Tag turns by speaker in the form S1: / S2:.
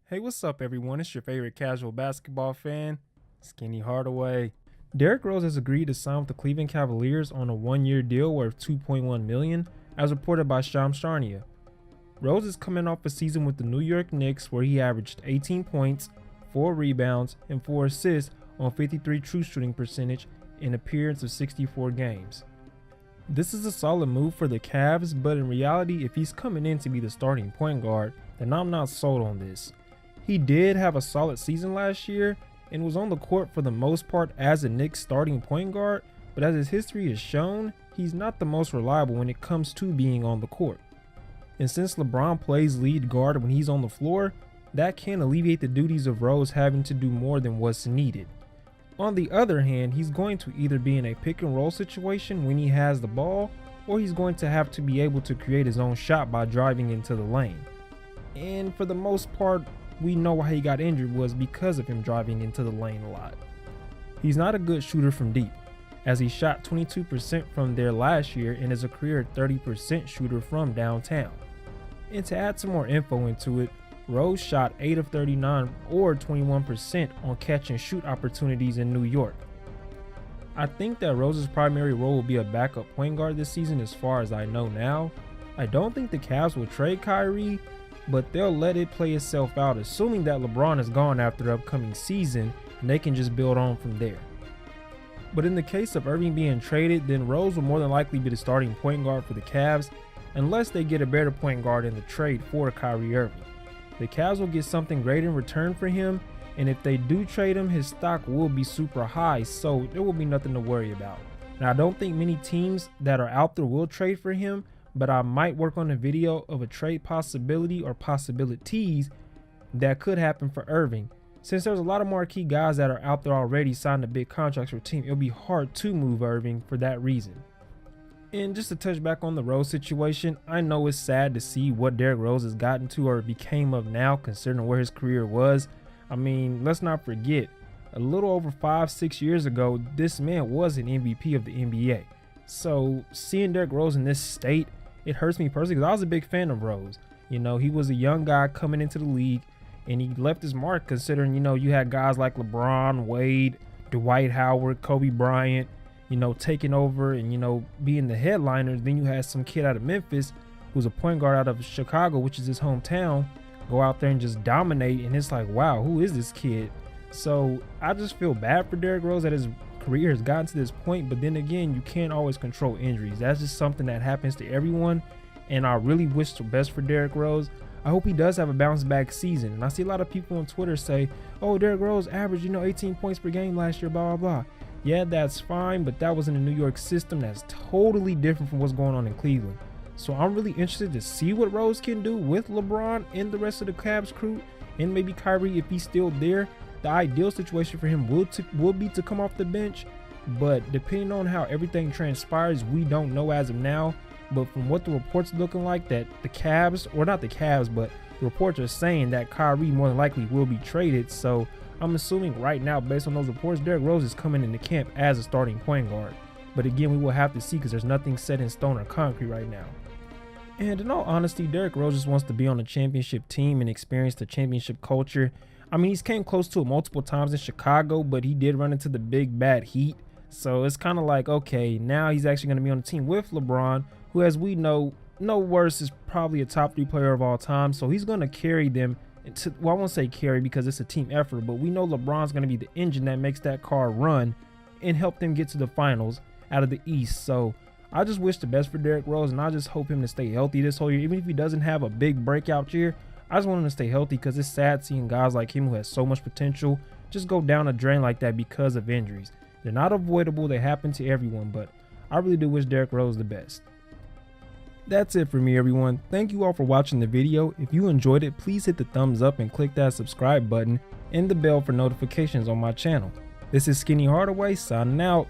S1: Hey, what's up, everyone? It's your favorite casual basketball fan, Skinny Hardaway. Derrick Rose has agreed to sign with the Cleveland Cavaliers on a one-year deal worth $2.1 million, as reported by Shams Charania. Rose is coming off a season with the New York Knicks where he averaged 18 points, 4 rebounds, and 4 assists on 53 true shooting percentage in appearance of 64 games. This is a solid move for the Cavs, but in reality, if he's coming in to be the starting point guard, then I'm not sold on this. He did have a solid season last year and was on the court for the most part as a Knicks starting point guard, but as his history has shown, he's not the most reliable when it comes to being on the court. And since LeBron plays lead guard when he's on the floor, that can alleviate the duties of Rose having to do more than what's needed. On the other hand, he's going to either be in a pick and roll situation when he has the ball, or he's going to have to be able to create his own shot by driving into the lane. And for the most part, we know why he got injured was because of him driving into the lane a lot. He's not a good shooter from deep, as he shot 22% from there last year and is a career 30% shooter from downtown. And to add some more info into it, Rose shot 8 of 39 or 21% on catch and shoot opportunities in New York. I think that Rose's primary role will be a backup point guard this season as far as I know now. I don't think the Cavs will trade Kyrie, but they'll let it play itself out, assuming that LeBron is gone after the upcoming season and they can just build on from there. But in the case of Irving being traded, then Rose will more than likely be the starting point guard for the Cavs unless they get a better point guard in the trade for Kyrie Irving. The Cavs will get something great in return for him, and if they do trade him, his stock will be super high, so there will be nothing to worry about. Now, I don't think many teams that are out there will trade for him, but I might work on a video of a trade possibility or possibilities that could happen for Irving. Since there's a lot of marquee guys that are out there already signed to big contracts for a team, it'll be hard to move Irving for that reason. And just to touch back on the Rose situation, I know it's sad to see what Derrick Rose has gotten to or became of now considering where his career was. I mean, let's not forget, a little over 5-6 years ago, this man was an MVP of the NBA. So seeing Derrick Rose in this state, it hurts me personally because I was a big fan of Rose. You know, he was a young guy coming into the league and he left his mark considering, you know, you had guys like LeBron, Wade, Dwight Howard, Kobe Bryant, you know, taking over and, you know, being the headliners. Then you had some kid out of Memphis who's a point guard out of Chicago, which is his hometown, go out there and just dominate. And it's like, wow, who is this kid? So I just feel bad for Derrick Rose that his career has gotten to this point. But then again, you can't always control injuries. That's just something that happens to everyone. And I really wish the best for Derrick Rose. I hope he does have a bounce back season. And I see a lot of people on Twitter say, oh, Derrick Rose averaged, you know, 18 points per game last year, blah, blah, blah. Yeah, that's fine, but that was in the New York system. That's totally different from what's going on in Cleveland. So I'm really interested to see what Rose can do with LeBron and the rest of the Cavs crew, and maybe Kyrie if he's still there. The ideal situation for him will be to come off the bench, but depending on how everything transpires, we don't know as of now. But from what the reports are looking like, that the Cavs, or not the Cavs, but the reports are saying that Kyrie more than likely will be traded. So I'm assuming right now, based on those reports, Derrick Rose is coming into camp as a starting point guard. But again, we will have to see because there's nothing set in stone or concrete right now. And in all honesty, Derrick Rose just wants to be on a championship team and experience the championship culture. I mean, he's came close to it multiple times in Chicago, but he did run into the big bad Heat. So it's kind of like, okay, now he's actually going to be on a team with LeBron, who, as we know, no worse, is probably a top 3 player of all time. So he's going to carry them. Well, I won't say carry because it's a team effort, but we know LeBron's going to be the engine that makes that car run and help them get to the finals out of the East. So I just wish the best for Derrick Rose, and I just hope him to stay healthy this whole year. Even if he doesn't have a big breakout year, I just want him to stay healthy because it's sad seeing guys like him who has so much potential just go down a drain like that because of injuries. They're not avoidable. They happen to everyone, but I really do wish Derrick Rose the best. That's it for me, everyone. Thank you all for watching the video. If you enjoyed it, please hit the thumbs up and click that subscribe button and the bell for notifications on my channel. This is Skinny Hardaway signing out.